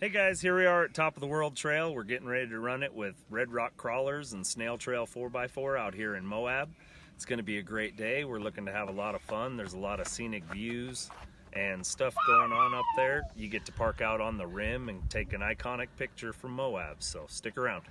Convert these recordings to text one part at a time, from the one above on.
Hey guys, here we are at Top of the World Trail. We're getting ready to run it with Red Rock Crawlers and Snail Trail 4x4 out here in Moab. It's going to be a great day. We're looking to have a lot of fun. There's a lot of scenic views and stuff going on up there. You get to park out on the rim and take an iconic picture from Moab, so stick around.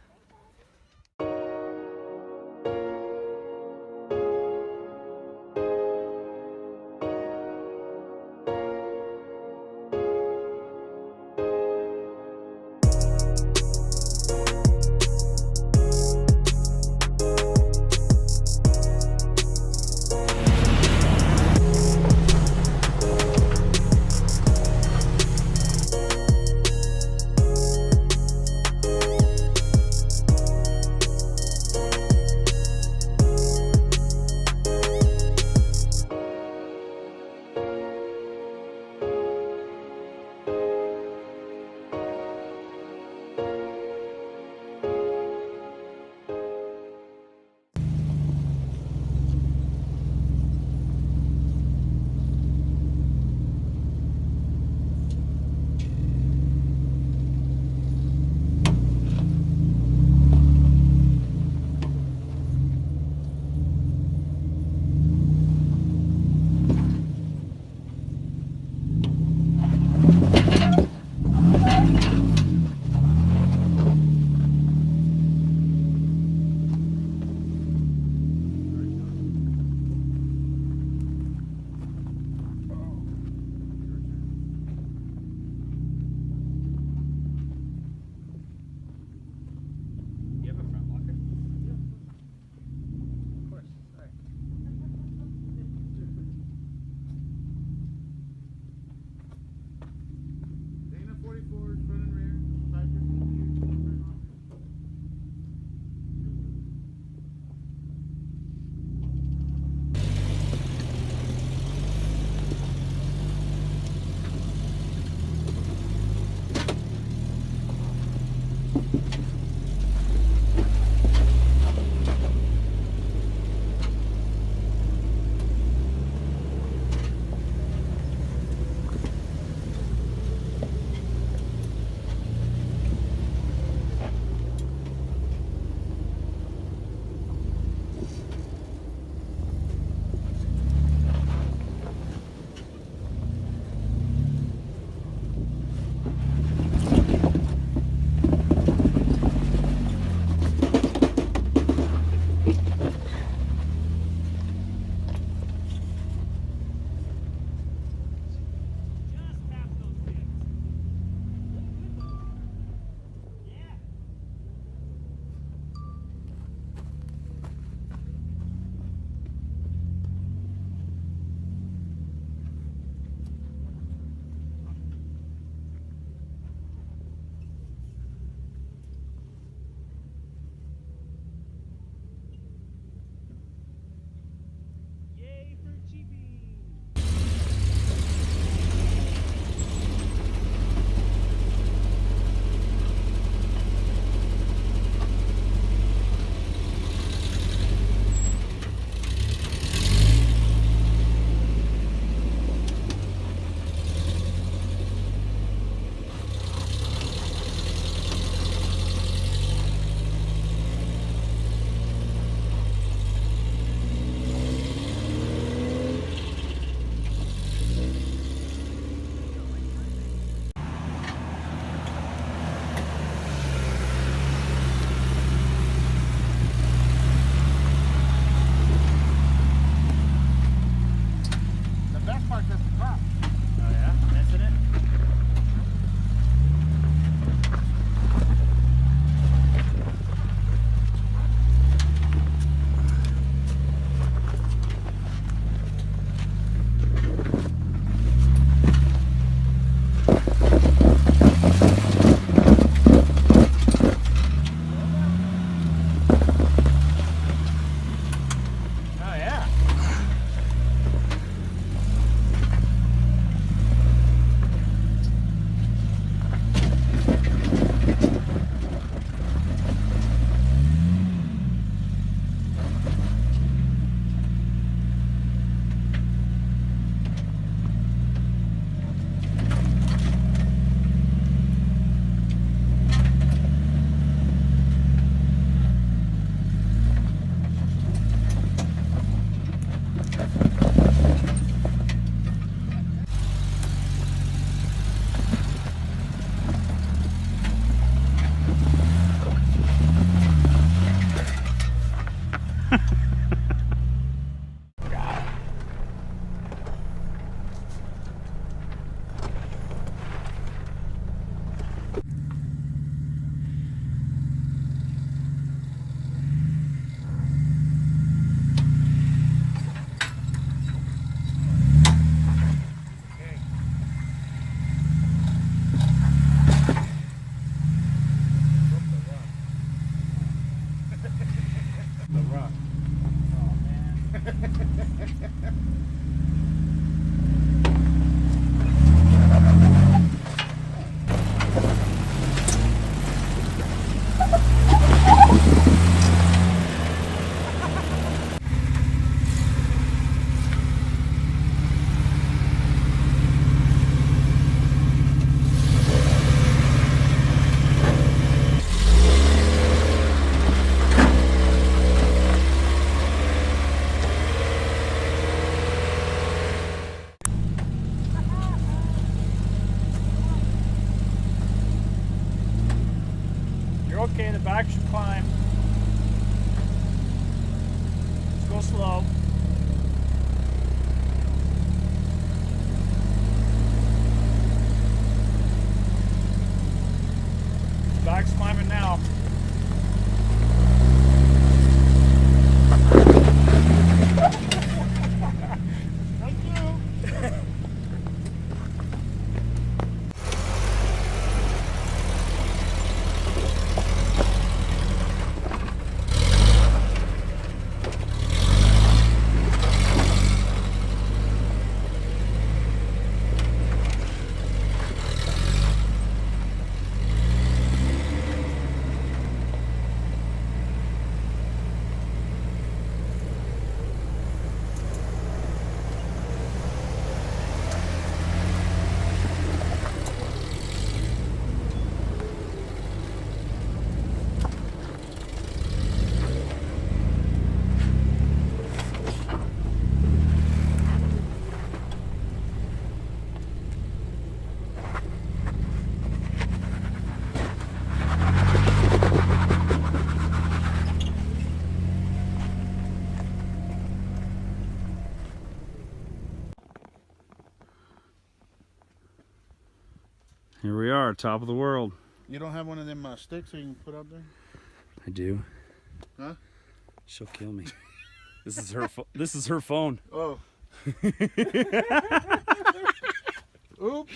Okay, the back should climb. Let's go slow. Back's climbing now. Thank you. Here we are, top of the world. You don't have one of them sticks that you can put out there? I do. Huh? She'll kill me. This is her. This is her phone. Oh. Oops.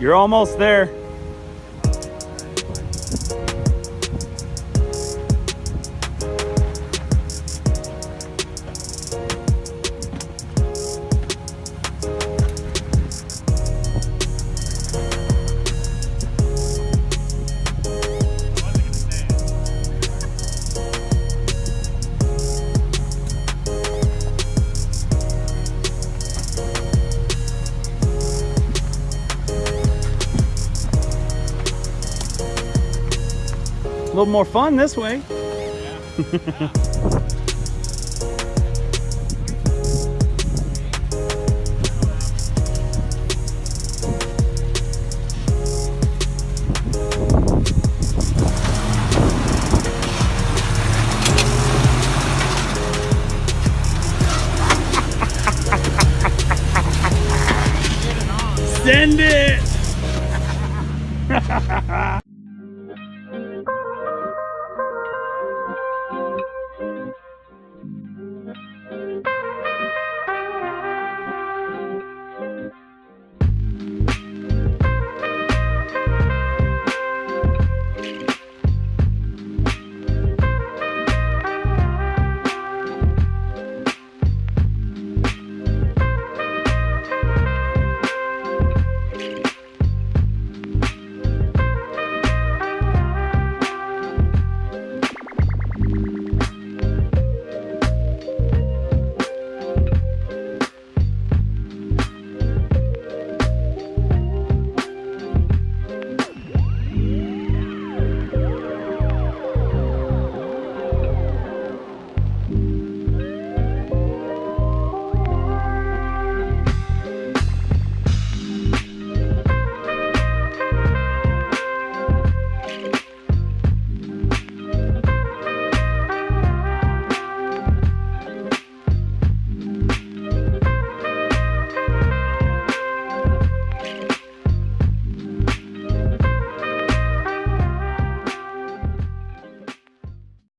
You're almost there. A little more fun this way. Yeah.